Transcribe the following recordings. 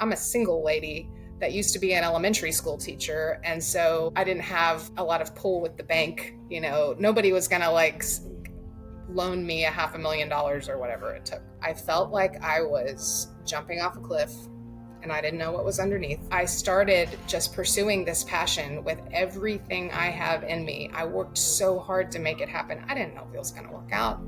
I'm a single lady that used to be an elementary school teacher. And so I didn't have a lot of pull with the bank. Nobody was going to loan me $500,000 or whatever it took. I felt like I was jumping off a cliff and I didn't know what was underneath. I started just pursuing this passion with everything I have in me. I worked so hard to make it happen. I didn't know if it was going to work out.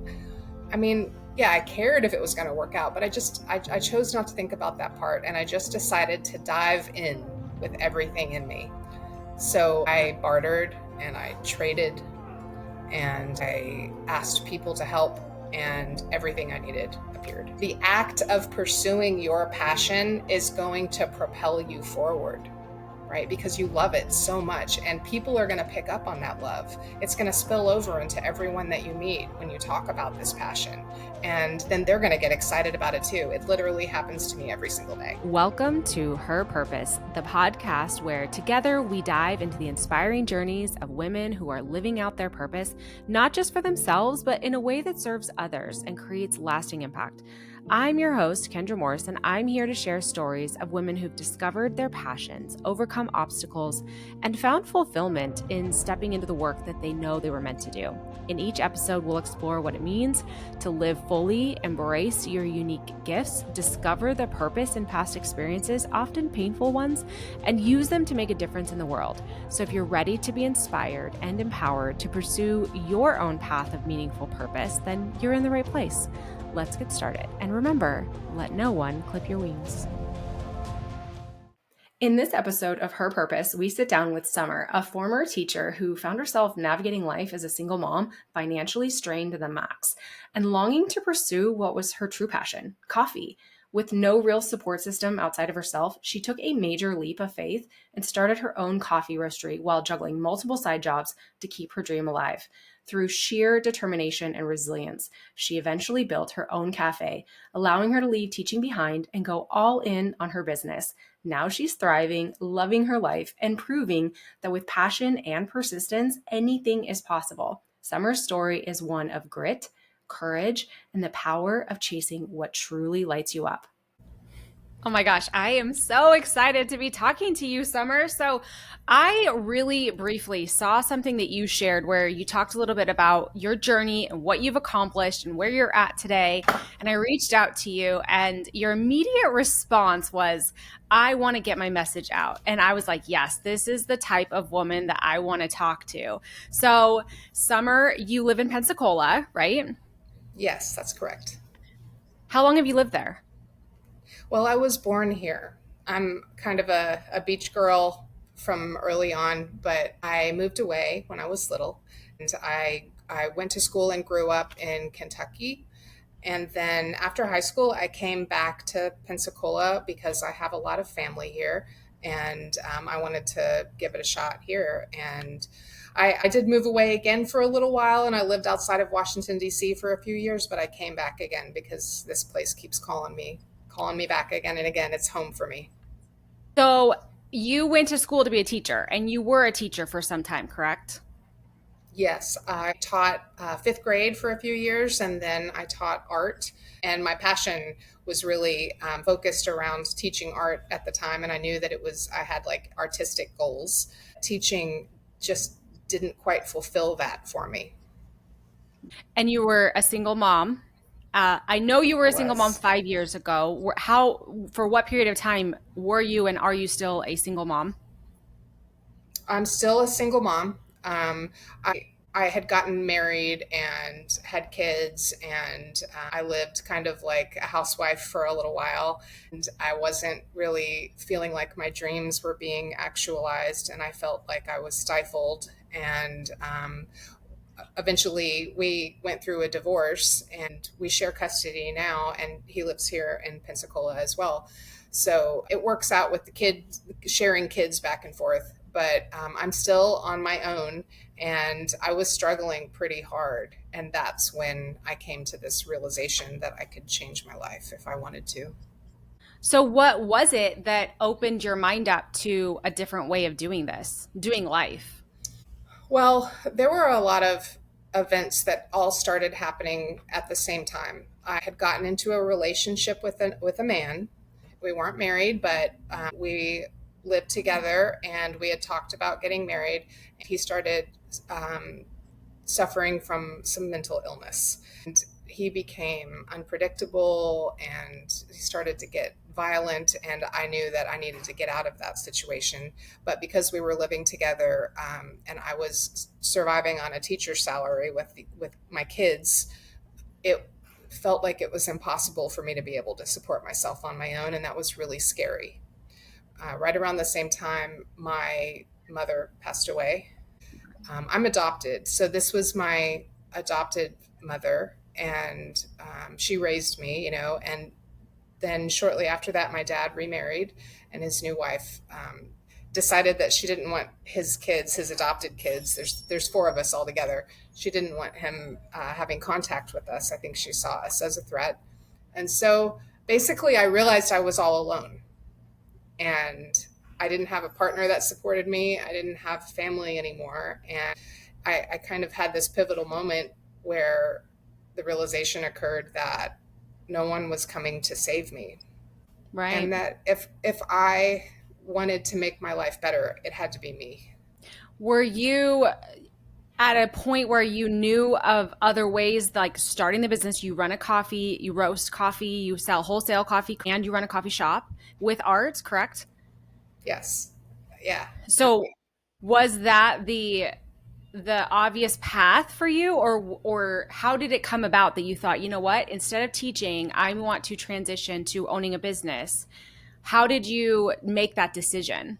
I mean, yeah, I cared if it was going to work out, but I chose not to think about that part. And I just decided to dive in with everything in me. So I bartered and I traded and I asked people to help, and everything I needed appeared. The act of pursuing your passion is going to propel you forward, right? Because you love it so much, and people are going to pick up on that love. It's going to spill over into everyone that you meet when you talk about this passion, and then they're going to get excited about it too. It literally happens to me every single day. Welcome to Her Purpose, the podcast where together we dive into the inspiring journeys of women who are living out their purpose, not just for themselves, but in a way that serves others and creates lasting impact. I'm your host, Kendra Morris, and I'm here to share stories of women who've discovered their passions, overcome obstacles, and found fulfillment in stepping into the work that they know they were meant to do. In each episode, we'll explore what it means to live fully, embrace your unique gifts, discover the purpose in past experiences, often painful ones, and use them to make a difference in the world. So if you're ready to be inspired and empowered to pursue your own path of meaningful purpose, then you're in the right place. Let's get started. And remember, let no one clip your wings. In this episode of Her Purpose, we sit down with Summer, a former teacher who found herself navigating life as a single mom, financially strained to the max, and longing to pursue what was her true passion, coffee. With no real support system outside of herself, she took a major leap of faith and started her own coffee roastery while juggling multiple side jobs to keep her dream alive. Through sheer determination and resilience, she eventually built her own café, allowing her to leave teaching behind and go all in on her business. Now she's thriving, loving her life, and proving that with passion and persistence, anything is possible. Summer's story is one of grit, courage, and the power of chasing what truly lights you up. Oh my gosh, I am so excited to be talking to you, Summer. So I really briefly saw something that you shared where you talked a little bit about your journey and what you've accomplished and where you're at today. And I reached out to you and your immediate response was, I want to get my message out. And I was like, yes, this is the type of woman that I want to talk to. So Summer, you live in Pensacola, right? Yes, that's correct. How long have you lived there? Well, I was born here. I'm kind of a beach girl from early on, but I moved away when I was little. And I went to school and grew up in Kentucky. And then after high school, I came back to Pensacola because I have a lot of family here. And I wanted to give it a shot here. And I did move away again for a little while, and I lived outside of Washington, D.C. for a few years, but I came back again because this place keeps calling me back again and again. It's home for me. So you went to school to be a teacher, and you were a teacher for some time, correct? Yes, I taught fifth grade for a few years, and then I taught art. And my passion was really focused around teaching art at the time. And I knew that I had artistic goals. Teaching just didn't quite fulfill that for me. And you were a single mom. I know you were a single mom 5 years ago. For what period of time were you and are you still a single mom? I'm still a single mom. I had gotten married and had kids, and I lived kind of like a housewife for a little while. And I wasn't really feeling like my dreams were being actualized, and I felt like I was stifled. And eventually we went through a divorce, and we share custody now, and he lives here in Pensacola as well. So it works out with the kids, sharing kids back and forth. But I'm still on my own, and I was struggling pretty hard. And that's when I came to this realization that I could change my life if I wanted to. So what was it that opened your mind up to a different way of doing life? Well, there were a lot of events that all started happening at the same time. I had gotten into a relationship with a man, We weren't married, but we lived together and we had talked about getting married. He started um, suffering from some mental illness. And he became unpredictable and he started to get violent. And I knew that I needed to get out of that situation. But because we were living together and I was surviving on a teacher's salary with my kids, it felt like it was impossible for me to be able to support myself on my own. And that was really scary. Right around the same time, my mother passed away. I'm adopted. So this was my adopted mother, and she raised me, and then shortly after that, my dad remarried, and his new wife decided that she didn't want his kids, his adopted kids. There's four of us all together. She didn't want him having contact with us. I think she saw us as a threat, and so basically, I realized I was all alone, and I didn't have a partner that supported me. I didn't have family anymore, and I kind of had this pivotal moment where the realization occurred that no one was coming to save me, Right. and that if I wanted to make my life better, it had to be me. Were you at a point where you knew of other ways, like starting the business? You run a coffee, you roast coffee, you sell wholesale coffee, and you run a coffee shop with art, correct? Yes, yeah. So was that the obvious path for you, or how did it come about that you thought, you know what, instead of teaching, I want to transition to owning a business? How did you make that decision?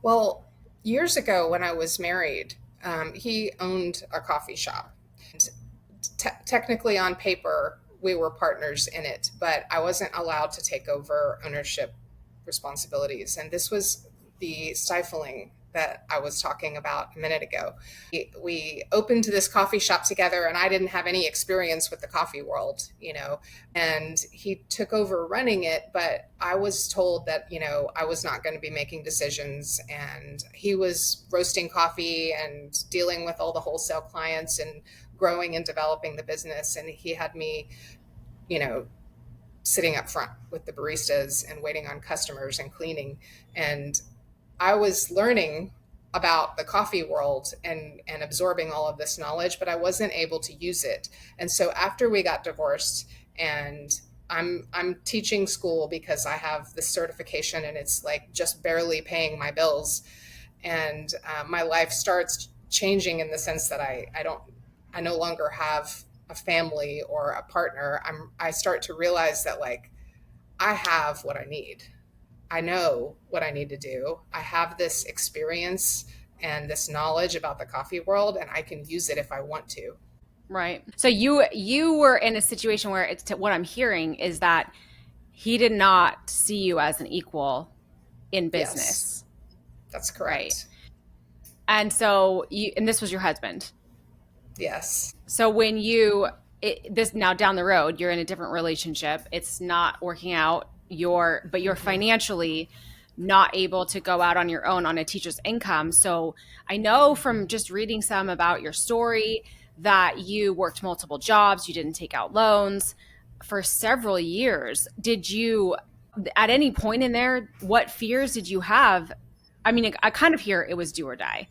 Well, years ago when I was married, he owned a coffee shop. Technically, on paper, we were partners in it, but I wasn't allowed to take over ownership responsibilities. And this was the stifling that I was talking about a minute ago. We opened this coffee shop together, and I didn't have any experience with the coffee world, and he took over running it. But I was told that, I was not going to be making decisions, and he was roasting coffee and dealing with all the wholesale clients and growing and developing the business. And he had me, you know, sitting up front with the baristas and waiting on customers and cleaning. And I was learning about the coffee world and absorbing all of this knowledge, but I wasn't able to use it. And so after we got divorced, and I'm teaching school because I have this certification and it's like just barely paying my bills, and my life starts changing in the sense that I no longer have a family or a partner. I start to realize that, like, I have what I need. I know what I need to do. I have this experience and this knowledge about the coffee world, and I can use it if I want to. Right. So you were in a situation where what I'm hearing is that he did not see you as an equal in Yes, business, that's right? correct. And so and this was your husband. Yes. So this now down the road, you're in a different relationship. It's not working out. But you're Mm-hmm. financially not able to go out on your own on a teacher's income. So I know from just reading some about your story that you worked multiple jobs, you didn't take out loans for several years. Did you, at any point in there, what fears did you have? I mean, I kind of hear it was do or die.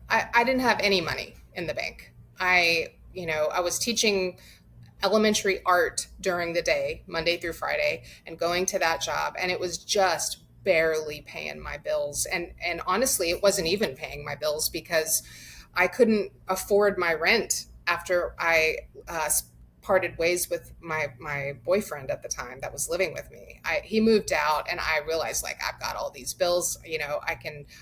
I didn't have any money in the bank. I was teaching elementary art during the day, Monday through Friday, and going to that job. And it was just barely paying my bills. And honestly, it wasn't even paying my bills because I couldn't afford my rent after I parted ways with my boyfriend at the time that was living with me. He moved out, and I realized, like, I've got all these bills.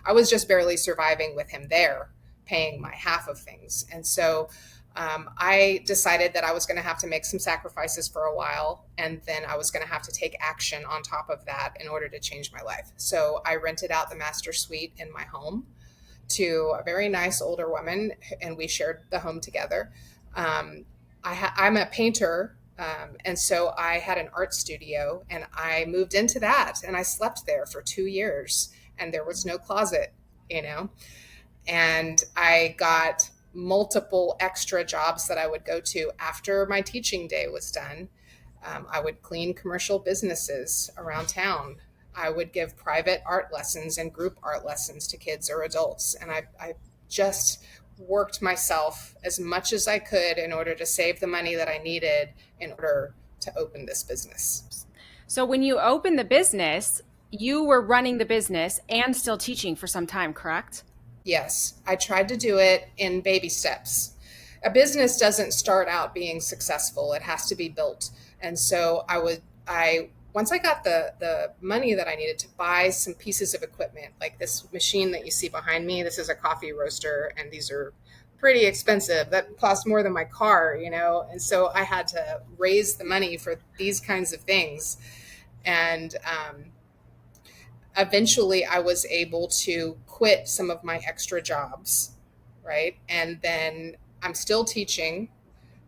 I was just barely surviving with him there, paying my half of things. And so I decided that I was going to have to make some sacrifices for a while, and then I was going to have to take action on top of that in order to change my life. So I rented out the master suite in my home to a very nice older woman, and we shared the home together. Um, I'm a painter, and so I had an art studio, and I moved into that, and I slept there for 2 years, and there was no closet, you know, and I got multiple extra jobs that I would go to after my teaching day was done. I would clean commercial businesses around town. I would give private art lessons and group art lessons to kids or adults. And I just worked myself as much as I could in order to save the money that I needed in order to open this business. So when you opened the business, you were running the business and still teaching for some time, correct? Yes, I tried to do it in baby steps. A business doesn't start out being successful, it has to be built. And so I once I got the money that I needed to buy some pieces of equipment, like this machine that you see behind me. This is a coffee roaster, and these are pretty expensive. That cost more than my car, you know. And so I had to raise the money for these kinds of things. And eventually I was able to quit some of my extra jobs, right? And then I'm still teaching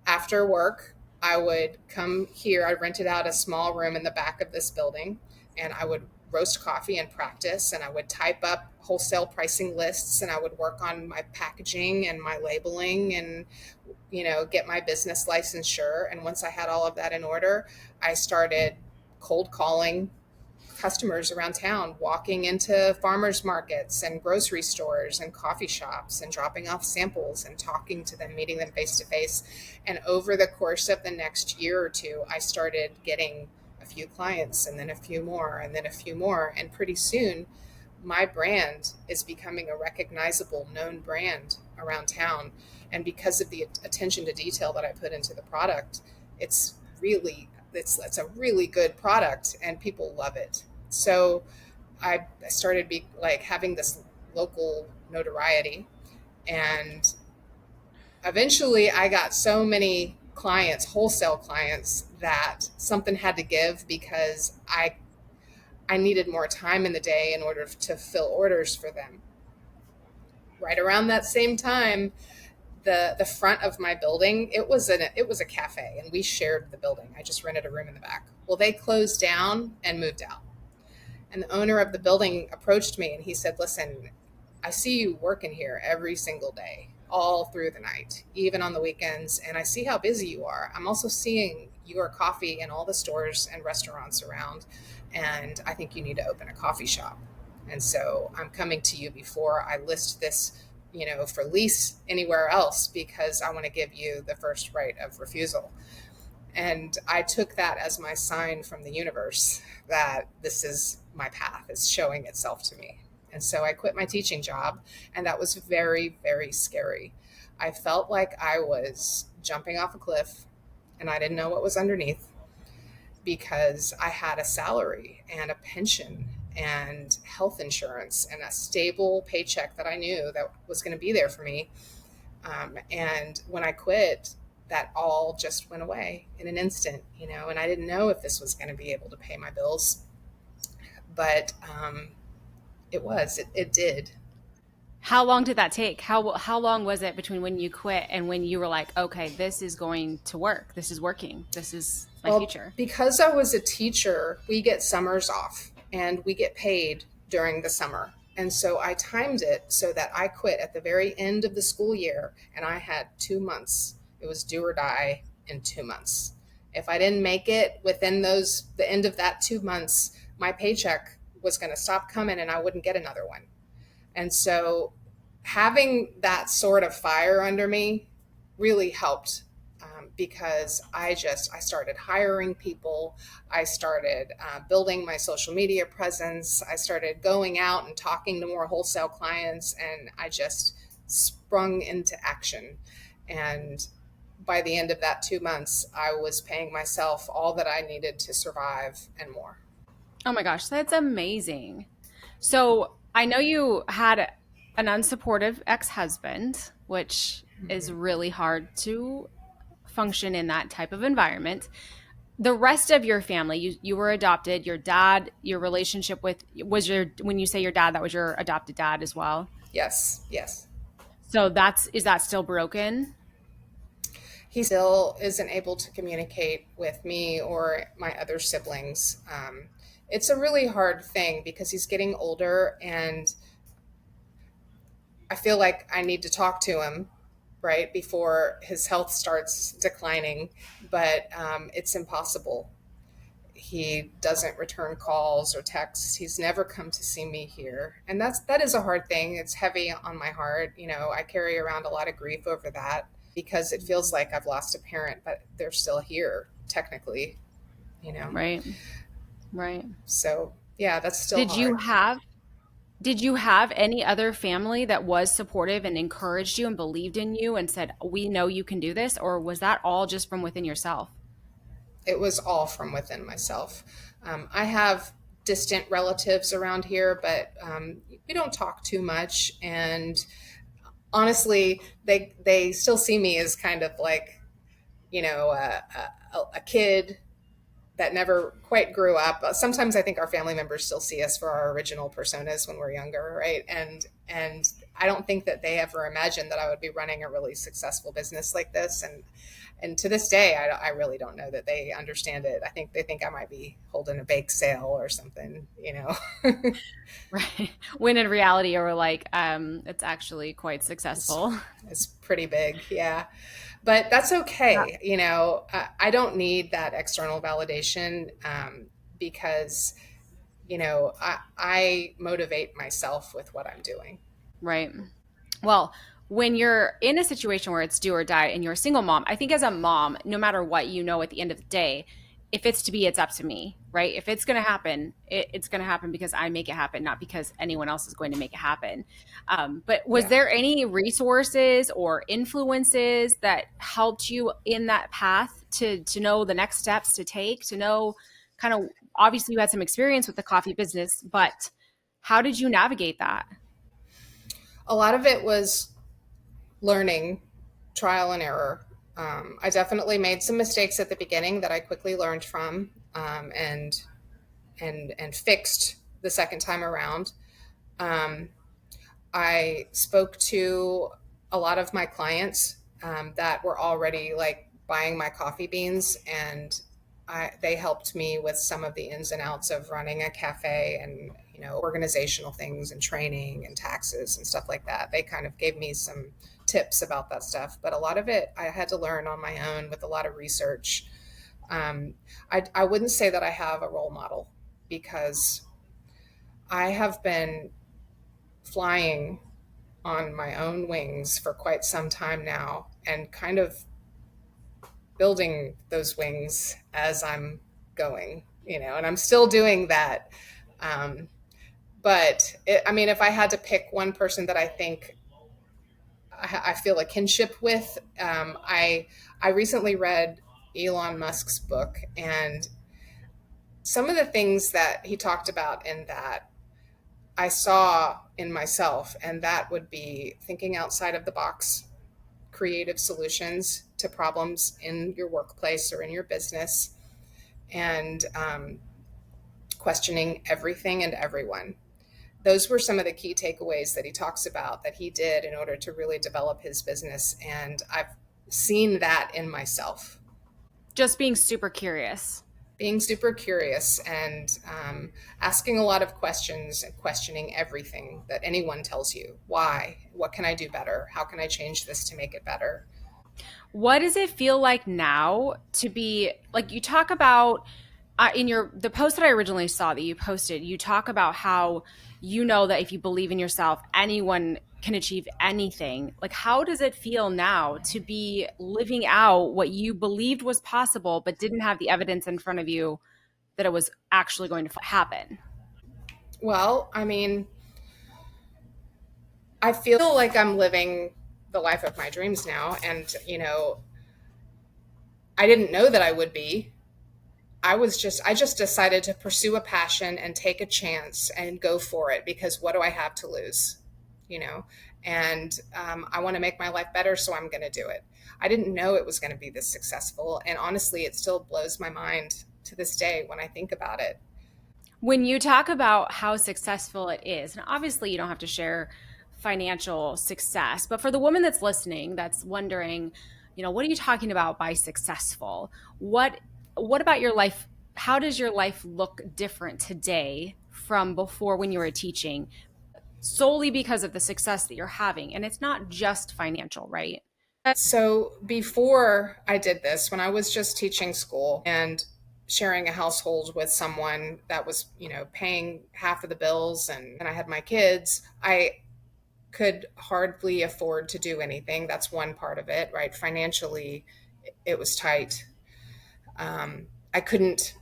after work. I would come here. I rented out a small room in the back of this building, and I would roast coffee and practice, and I would type up wholesale pricing lists, and I would work on my packaging and my labeling, and get my business licensure. And once I had all of that in order, I started cold calling customers around town, walking into farmers markets and grocery stores and coffee shops and dropping off samples and talking to them, meeting them face to face. And over the course of the next year or two, I started getting a few clients, and then a few more, and then a few more. And pretty soon, my brand is becoming a recognizable, known brand around town. And because of the attention to detail that I put into the product, it's really it's a really good product, and people love it. So I started having this local notoriety, and eventually I got so many clients, wholesale clients, that something had to give, because I needed more time in the day in order to fill orders for them. Right around that same time, the front of my building, it was a cafe, and we shared the building. I just rented a room in the back. Well, they closed down and moved out. And the owner of the building approached me, and he said, "Listen, I see you working here every single day, all through the night, even on the weekends, and I see how busy you are. I'm also seeing your coffee in all the stores and restaurants around, and I think you need to open a coffee shop. And so I'm coming to you before I list this, for lease anywhere else, because I want to give you the first right of refusal." And I took that as my sign from the universe that this is my path, it's showing itself to me. And so I quit my teaching job, and that was very, very scary. I felt like I was jumping off a cliff, and I didn't know what was underneath, because I had a salary and a pension and health insurance and a stable paycheck that I knew that was going to be there for me. And when I quit, that all just went away in an instant, and I didn't know if this was going to be able to pay my bills, but it did. How long did that take? How long was it between when you quit and when you were like, okay, this is going to work. This is working. This is my Well, future. because I was a teacher, we get summers off, and we get paid during the summer. And so I timed it so that I quit at the very end of the school year, and I had 2 months. It was do or die in 2 months. If I didn't make it within the end of that 2 months, my paycheck was going to stop coming, and I wouldn't get another one. And so having that sort of fire under me really helped, because I started hiring people. I started building my social media presence. I started going out and talking to more wholesale clients, and I just sprung into action. And by the end of that 2 months, I was paying myself all that I needed to survive and more. Oh my gosh, that's amazing. So I know you had an unsupportive ex-husband, which is Mm-hmm. really hard to function in that type of environment. The rest of your family, you were adopted. Your dad, your relationship with was your when you say your dad, that was your adopted dad as well. Yes, yes. So is that still broken? He still isn't able to communicate with me or my other siblings. It's a really hard thing, because he's getting older, and I feel like I need to talk to him, right before his health starts declining, but it's impossible. He doesn't return calls or texts. He's never come to see me here, and that is a hard thing. It's heavy on my heart. I carry around a lot of grief over that because it feels like I've lost a parent, but they're still here technically. You know, Right. Right. so yeah, that's still Did you hard. have did you have any other family that was supportive and encouraged you and believed in you and said, "We know you can do this," or was that all just from within yourself? It was all from within myself. I have distant relatives around here, but we don't talk too much. And honestly, they still see me as kind of like, a kid that never quite grew up. Sometimes I think our family members still see us for our original personas when we're younger, right? And I don't think that they ever imagined that I would be running a really successful business like this. And to this day, I really don't know that they understand it. I think they think I might be holding a bake sale or something. Right. When in reality, you were like, it's actually quite it's, successful. it's pretty big, yeah. But that's okay. I don't need that external validation because I motivate myself with what I'm doing. Right. Well, when you're in a situation where it's do or die and you're a single mom, I think as a mom, no matter what, at the end of the day, if it's to be, it's up to me, right? If it's going to happen, it's going to happen because I make it happen, not because anyone else is going to make it happen. But was Yeah. there any resources or influences that helped you in that path to know the next steps to take, to know kind of, obviously you had some experience with the coffee business, but how did you navigate that? A lot of it was learning, trial and error. I definitely made some mistakes at the beginning that I quickly learned from and fixed the second time around. Um, I spoke to a lot of my clients that were already like buying my coffee beans, and they helped me with some of the ins and outs of running a cafe and organizational things and training and taxes and stuff like that. They kind of gave me some tips about that stuff, but a lot of it I had to learn on my own with a lot of research. I wouldn't say that I have a role model because I have been flying on my own wings for quite some time now and kind of building those wings as I'm going, and I'm still doing that. Um, if I had to pick one person that I think I feel a kinship with, I recently read Elon Musk's book, and some of the things that he talked about in that I saw in myself, and that would be thinking outside of the box, creative solutions to problems in your workplace or in your business, and questioning everything and everyone. Those were some of the key takeaways that he talks about that he did in order to really develop his business. And I've seen that in myself. Just being super curious. Being super curious and asking a lot of questions and questioning everything that anyone tells you. Why? What can I do better? How can I change this to make it better? What does it feel like now to be like you talk about in your the post that I originally saw that you posted, you talk about how that if you believe in yourself, anyone can achieve anything. Like how does it feel now to be living out what you believed was possible but didn't have the evidence in front of you that it was actually going to happen? Well, I feel like I'm living the life of my dreams now. And, I didn't know that I would be. I just decided to pursue a passion and take a chance and go for it because what do I have to lose? You know, and I want to make my life better, so I'm going to do it. I didn't know it was going to be this successful. And honestly, it still blows my mind to this day when I think about it. When you talk about how successful it is, and obviously you don't have to share financial success, but for the woman that's listening, that's wondering, what are you talking about by successful? What about your life? How does your life look different today from before when you were teaching, solely because of the success that you're having? And it's not just financial, right? So before I did this, when I was just teaching school and sharing a household with someone that was, paying half of the bills and I had my kids, I could hardly afford to do anything. That's one part of it, right? Financially, it was tight. I couldn't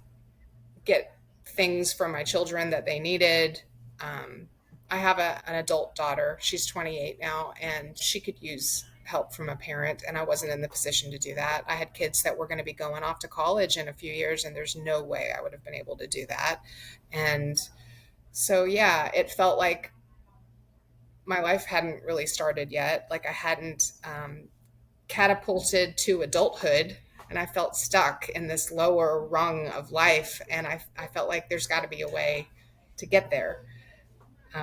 get things for my children that they needed. Um, I have an adult daughter. She's 28 now, and she could use help from a parent, and I wasn't in the position to do that. I had kids that were going to be going off to college in a few years, and there's no way I would have been able to do that. And so, yeah, it felt like my life hadn't really started yet. Like I hadn't catapulted to adulthood, and I felt stuck in this lower rung of life. And I felt like there's got to be a way to get there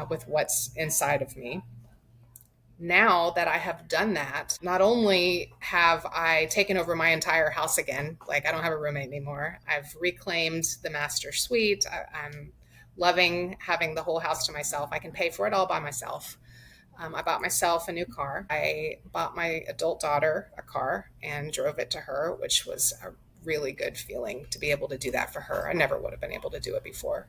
with what's inside of me. Now that I have done that, not only have I taken over my entire house again, like I don't have a roommate anymore, I've reclaimed the master suite. I'm loving having the whole house to myself. I can pay for it all by myself. I bought myself a new car. I bought my adult daughter a car and drove it to her, which was a really good feeling to be able to do that for her. I never would have been able to do it before.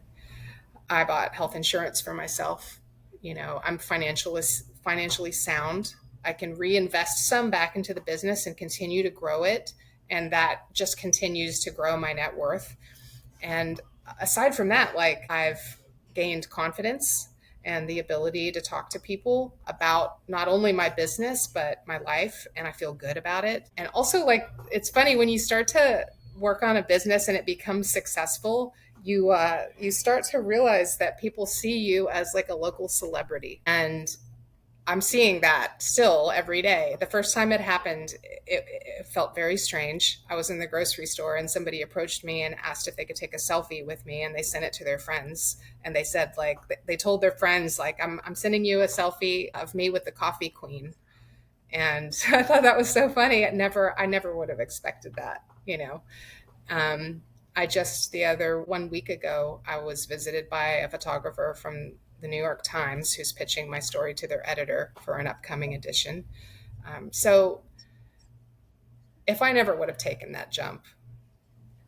I bought health insurance for myself. I'm financially sound. I can reinvest some back into the business and continue to grow it. And that just continues to grow my net worth. And aside from that, like I've gained confidence and the ability to talk to people about not only my business, but my life. And I feel good about it. And also, like, it's funny when you start to work on a business and it becomes successful, you start to realize that people see you as like a local celebrity. And I'm seeing that still every day. The first time it happened, it felt very strange. I was in the grocery store and somebody approached me and asked if they could take a selfie with me, and they sent it to their friends. And they said, like, they told their friends, like, I'm sending you a selfie of me with the coffee queen. And I thought that was so funny. I never would have expected that. Um, I just, the other 1 week ago, I was visited by a photographer from the New York Times who's pitching my story to their editor for an upcoming edition. So if I never would have taken that jump,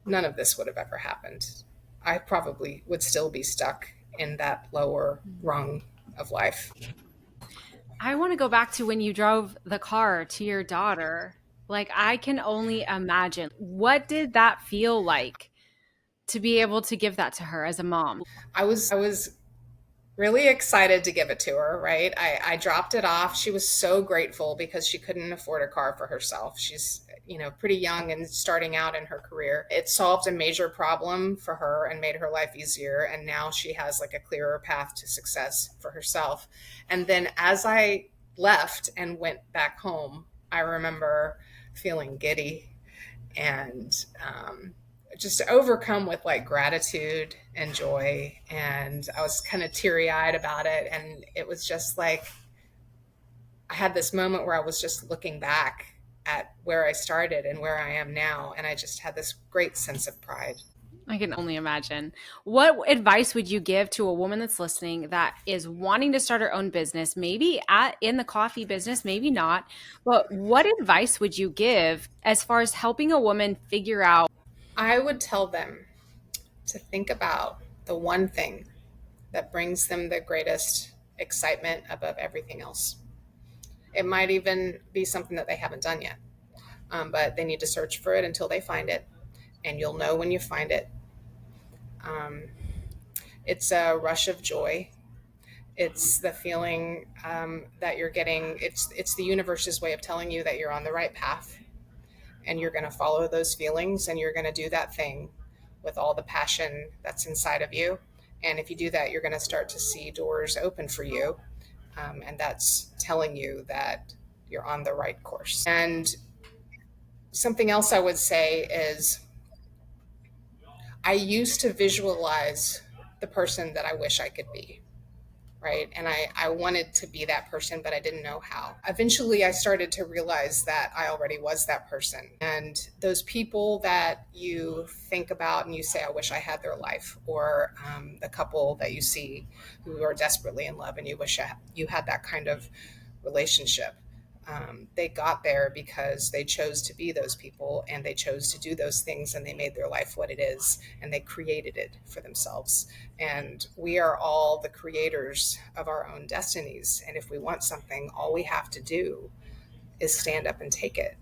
none of this would have ever happened. I probably would still be stuck in that lower rung of life. I want to go back to when you drove the car to your daughter. Like, I can only imagine. What did that feel like to be able to give that to her as a mom? I was really excited to give it to her, right? I dropped it off. She was so grateful because she couldn't afford a car for herself. She's, pretty young and starting out in her career. It solved a major problem for her and made her life easier. And now she has like a clearer path to success for herself. And then as I left and went back home, I remember feeling giddy and just overcome with like gratitude and joy. And I was kind of teary eyed about it. And it was just like, I had this moment where I was just looking back at where I started and where I am now. And I just had this great sense of pride. I can only imagine. What advice would you give to a woman that's listening that is wanting to start her own business, maybe in the coffee business, maybe not, but what advice would you give as far as helping a woman figure out? I would tell them to think about the one thing that brings them the greatest excitement above everything else. It might even be something that they haven't done yet, but they need to search for it until they find it. And you'll know when you find it. Um, it's a rush of joy. It's the feeling that you're getting. It's the universe's way of telling you that you're on the right path, and you're going to follow those feelings, and you're going to do that thing with all the passion that's inside of you. And if you do that, you're going to start to see doors open for you, and that's telling you that you're on the right course. And something else I would say is I used to visualize the person that I wish I could be, right? And I wanted to be that person, but I didn't know how. Eventually, I started to realize that I already was that person. And those people that you think about and you say, I wish I had their life, or the couple that you see who are desperately in love and you wish you had that kind of relationship. They got there because they chose to be those people and they chose to do those things and they made their life what it is and they created it for themselves. And we are all the creators of our own destinies. And if we want something, all we have to do is stand up and take it.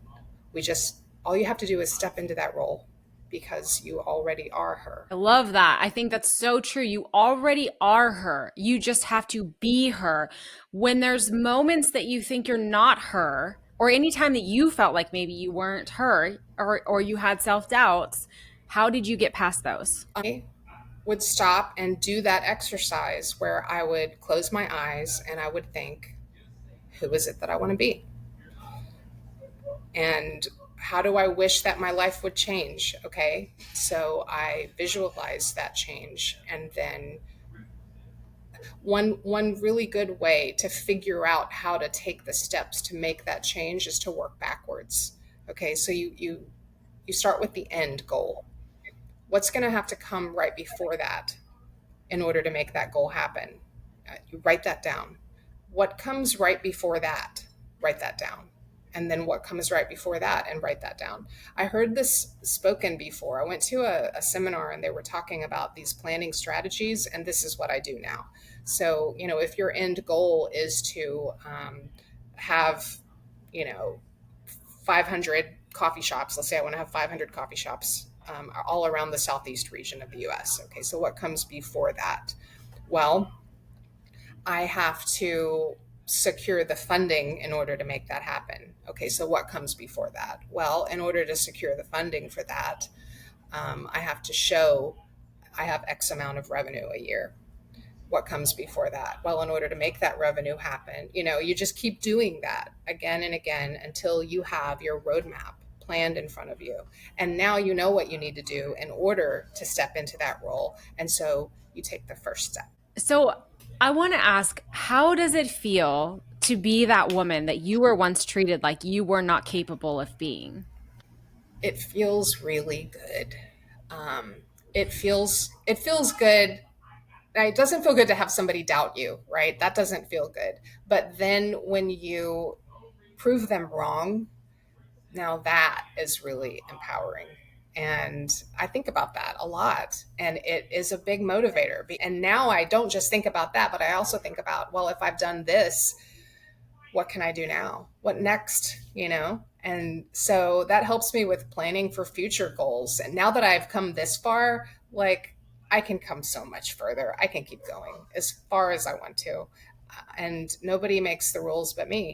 All you have to do is step into that role because you already are her. I love that. I think that's so true. You already are her. You just have to be her. When there's moments that you think you're not her, or anytime that you felt like maybe you weren't her, or you had self-doubts, how did you get past those? I would stop and do that exercise where I would close my eyes and I would think, who is it that I want to be? And how do I wish that my life would change? Okay. So I visualize that change. And then one really good way to figure out how to take the steps to make that change is to work backwards. Okay. So you start with the end goal. What's going to have to come right before that in order to make that goal happen? You write that down. What comes right before that? Write that down. And then what comes right before that, and write that down. I heard this spoken before. I went to a seminar and they were talking about these planning strategies, and this is what I do now. So, if your end goal is to have, 500 coffee shops, let's say I want to have 500 coffee shops all around the southeast region of the US. Okay, so what comes before that? Well, I have to secure the funding in order to make that happen. Okay, so what comes before that? Well, in order to secure the funding for that, I have to show I have X amount of revenue a year. What comes before that? Well, in order to make that revenue happen, you just keep doing that again and again until you have your roadmap planned in front of you. And now you know what you need to do in order to step into that role. And so you take the first step. So I want to ask, how does it feel to be that woman that you were once treated like you were not capable of being? It feels really good. Um, it feels good. It doesn't feel good to have somebody doubt you, right? That doesn't feel good. But then when you prove them wrong, now that is really empowering. And I think about that a lot. And it is a big motivator. And now I don't just think about that, but I also think about, well, if I've done this, what can I do now? What next? And so that helps me with planning for future goals. And now that I've come this far, like I can come so much further. I can keep going as far as I want to. And nobody makes the rules but me.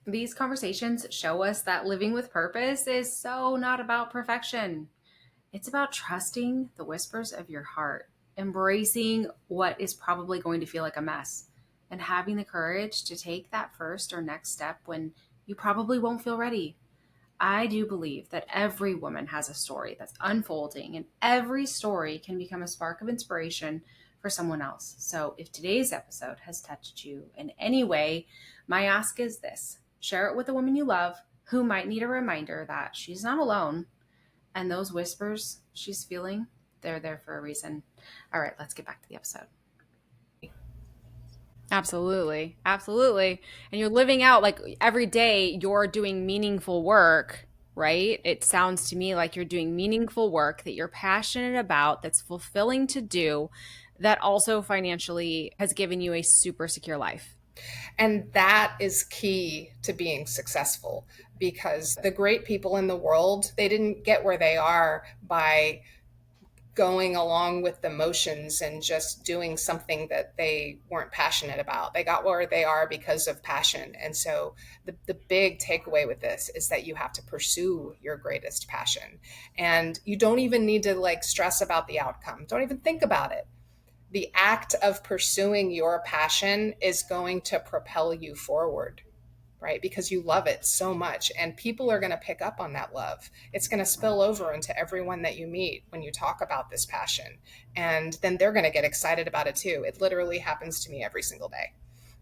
These conversations show us that living with purpose is so not about perfection. It's about trusting the whispers of your heart, embracing what is probably going to feel like a mess, and having the courage to take that first or next step when you probably won't feel ready. I do believe that every woman has a story that's unfolding, and every story can become a spark of inspiration for someone else. So, if today's episode has touched you in any way, my ask is this: share it with a woman you love who might need a reminder that she's not alone, and those whispers she's feeling, they're there for a reason. All right, let's get back to the episode. Absolutely. Absolutely. And you're living out like every day you're doing meaningful work, right? It sounds to me like you're doing meaningful work that you're passionate about, that's fulfilling to do, that also financially has given you a super secure life. And that is key to being successful, because the great people in the world, they didn't get where they are by going along with the motions and just doing something that they weren't passionate about. They got where they are because of passion. And so the big takeaway with this is that you have to pursue your greatest passion. And you don't even need to like stress about the outcome. Don't even think about it. The act of pursuing your passion is going to propel you forward, right? Because you love it so much, and people are going to pick up on that love. It's going to spill over into everyone that you meet when you talk about this passion, and then they're going to get excited about it too. It literally happens to me every single day.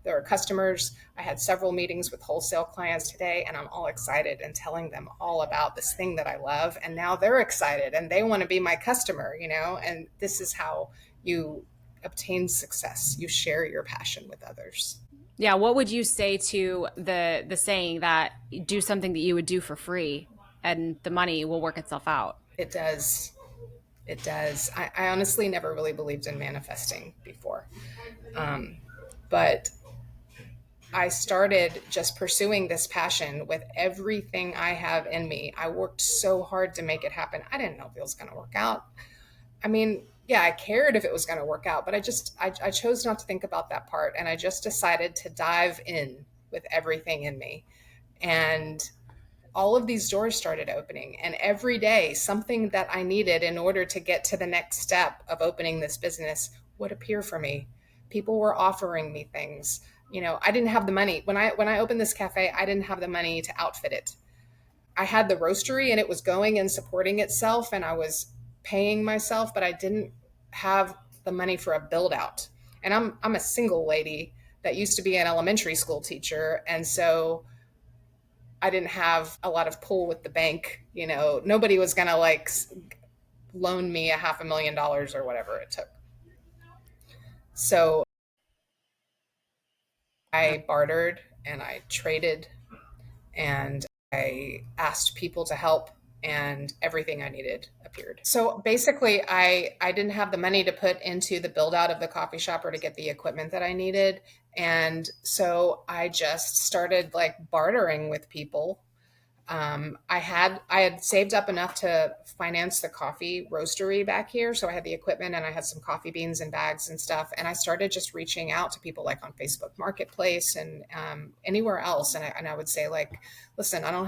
There are customers. I had several meetings with wholesale clients today, and I'm all excited and telling them all about this thing that I love. And now they're excited and they want to be my customer, and this is how you obtain success. You share your passion with others. Yeah, what would you say to the saying that do something that you would do for free and the money will work itself out? It does. It does. I honestly never really believed in manifesting before. But I started just pursuing this passion with everything I have in me. I worked so hard to make it happen. I didn't know if it was going to work out. I mean, yeah, I cared if it was going to work out, but I chose not to think about that part. And I just decided to dive in with everything in me. And all of these doors started opening. And every day, something that I needed in order to get to the next step of opening this business would appear for me. People were offering me things. I didn't have the money. When I opened this cafe, I didn't have the money to outfit it. I had the roastery and it was going and supporting itself and I was paying myself, but I didn't have the money for a build out. And I'm a single lady that used to be an elementary school teacher. And so I didn't have a lot of pull with the bank. Nobody was going to like loan me a $500,000 or whatever it took. So I bartered and I traded and I asked people to help and everything I needed appeared. So basically I didn't have the money to put into the build out of the coffee shop or to get the equipment that I needed. And so I just started like bartering with people. I had saved up enough to finance the coffee roastery back here, so I had the equipment and I had some coffee beans and bags and stuff. And I started just reaching out to people like on Facebook Marketplace and anywhere else, and I would say like, listen, I don't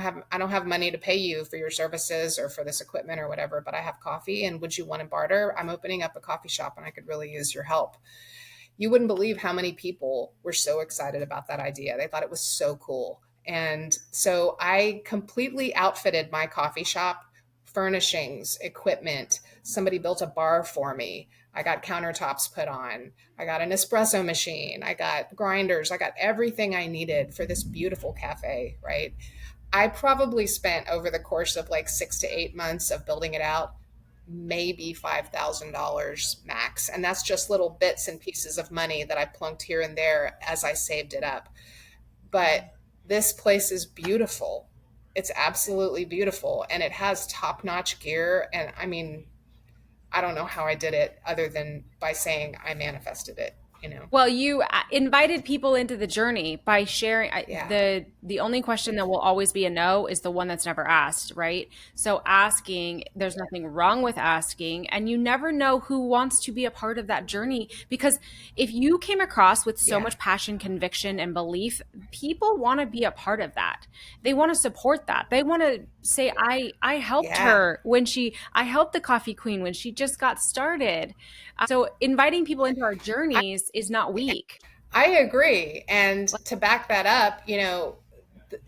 have money to pay you for your services or for this equipment or whatever, but I have coffee, and would you want to barter? I'm opening up a coffee shop, and I could really use your help. You wouldn't believe how many people were so excited about that idea. They thought it was so cool. And so I completely outfitted my coffee shop, furnishings, equipment. Somebody built a bar for me. I got countertops put on. I got an espresso machine. I got grinders. I got everything I needed for this beautiful cafe, right? I probably spent over the course of like 6 to 8 months of building it out maybe $5,000 max. And that's just little bits and pieces of money that I plunked here and there as I saved it up. But this place is beautiful. It's absolutely beautiful. And it has top notch gear. And I mean, I don't know how I did it other than by saying I manifested it. Well, you invited people into the journey by sharing. Yeah. The only question that will always be a no is the one that's never asked, right? So asking, there's nothing wrong with asking, and you never know who wants to be a part of that journey, because if you came across with so Yeah. much passion, conviction, and belief, people want to be a part of that. They want to support that. They want to say, I helped Yeah. her I helped the coffee queen when she just got started. So inviting people into our journeys is not weak. I agree. And to back that up,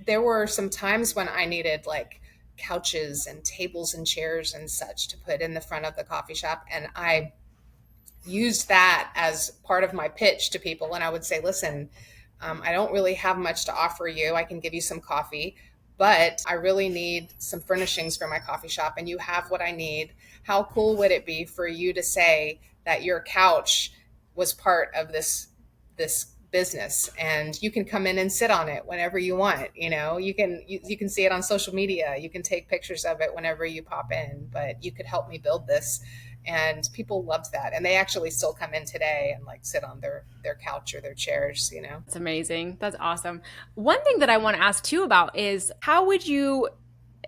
there were some times when I needed like couches and tables and chairs and such to put in the front of the coffee shop. And I used that as part of my pitch to people. And I would say, listen, I don't really have much to offer you. I can give you some coffee, but I really need some furnishings for my coffee shop, and you have what I need. How cool would it be for you to say that your couch was part of this business, and you can come in and sit on it whenever you want? You can see it on social media, you can take pictures of it whenever you pop in, but you could help me build this. And people loved that, and they actually still come in today and like sit on their couch or their chairs. That's amazing. That's awesome. One thing that I want to ask too about is how would you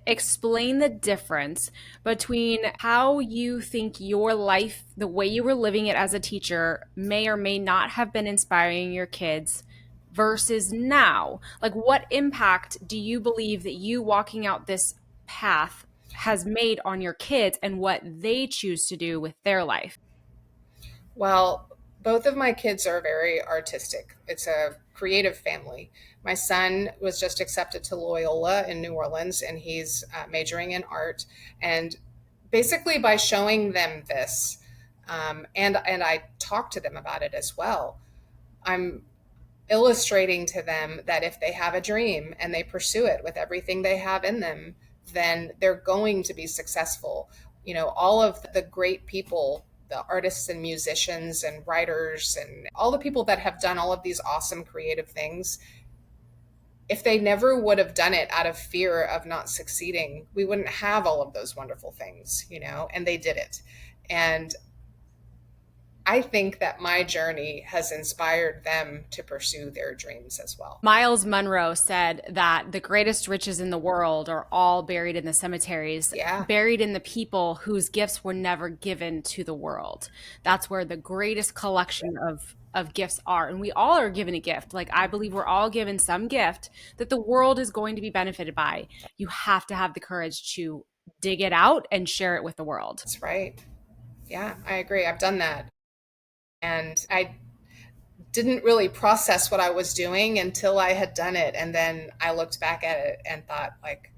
explain the difference between how you think your life, the way you were living it as a teacher, may or may not have been inspiring your kids versus now? Like, what impact do you believe that you walking out this path has made on your kids and what they choose to do with their life? Well, both of my kids are very artistic. It's a creative family. My son was just accepted to Loyola in New Orleans, and he's majoring in art. And basically, by showing them this, and I talk to them about it as well, I'm illustrating to them that if they have a dream and they pursue it with everything they have in them, then they're going to be successful. All of the great people the artists and musicians and writers and all the people that have done all of these awesome creative things, if they never would have done it out of fear of not succeeding, we wouldn't have all of those wonderful things, you know, and they did it. And I think that my journey has inspired them to pursue their dreams as well. Miles Monroe said that the greatest riches in the world are all buried in the cemeteries, Yeah. buried in the people whose gifts were never given to the world. That's where the greatest collection of gifts are. And we all are given a gift. Like, I believe we're all given some gift that the world is going to be benefited by. You have to have the courage to dig it out and share it with the world. That's right. Yeah, I agree. I've done that. And I didn't really process what I was doing until I had done it. And then I looked back at it and thought, like,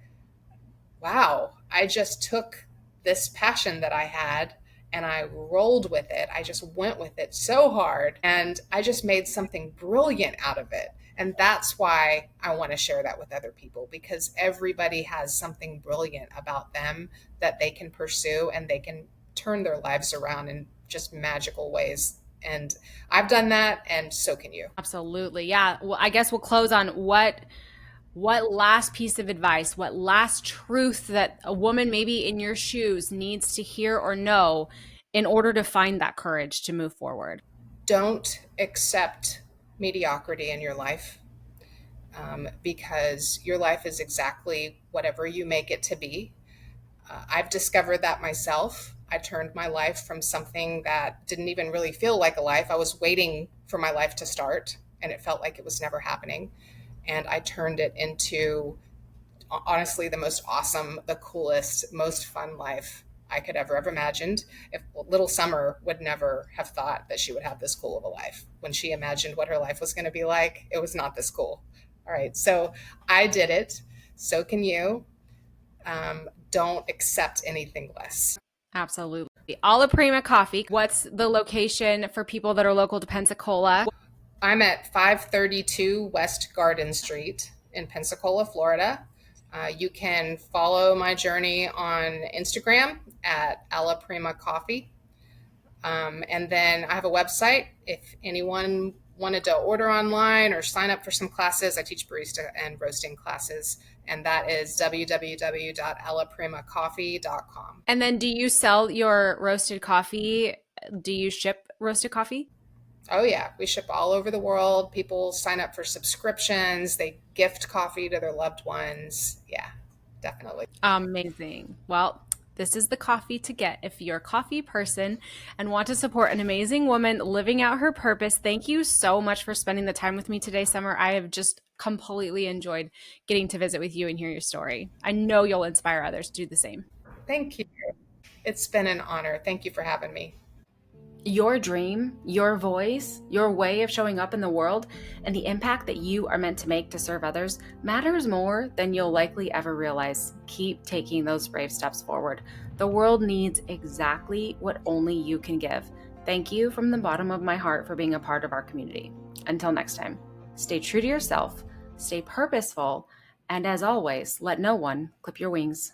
wow, I just took this passion that I had and I rolled with it. I just went with it so hard and I just made something brilliant out of it. And that's why I want to share that with other people, because everybody has something brilliant about them that they can pursue and they can turn their lives around in just magical ways. And I've done that, and so can you. Absolutely. Yeah. Well, I guess we'll close on what last piece of advice, what last truth that a woman maybe in your shoes needs to hear or know in order to find that courage to move forward? Don't accept mediocrity in your life, because your life is exactly whatever you make it to be. I've discovered that myself. I turned my life from something that didn't even really feel like a life. I was waiting for my life to start, and it felt like it was never happening. And I turned it into, honestly, the most awesome, the coolest, most fun life I could ever have imagined. If little Summer would never have thought that she would have this cool of a life. When she imagined what her life was going to be like, it was not this cool. All right, so I did it. So can you. Don't accept anything less. Absolutely. Alla Prima Coffee. What's the location for people that are local to Pensacola? I'm at 532 West Garden Street in Pensacola, Florida. You can follow my journey on Instagram at Alla Prima Coffee. And then I have a website. If anyone wanted to order online or sign up for some classes, I teach barista and roasting classes, and that is www.allaprimacoffee.com. And then do you sell your roasted coffee? Do you ship roasted coffee? Oh, yeah. We ship all over the world. People sign up for subscriptions. They gift coffee to their loved ones. Yeah, definitely. Amazing. Well, this is the coffee to get if you're a coffee person and want to support an amazing woman living out her purpose. Thank you so much for spending the time with me today, Summer. I have just completely enjoyed getting to visit with you and hear your story. I know you'll inspire others to do the same. Thank you. It's been an honor. Thank you for having me. Your dream, your voice, your way of showing up in the world, and the impact that you are meant to make to serve others matters more than you'll likely ever realize. Keep taking those brave steps forward. The world needs exactly what only you can give. Thank you from the bottom of my heart for being a part of our community. Until next time, stay true to yourself, stay purposeful, and as always, let no one clip your wings.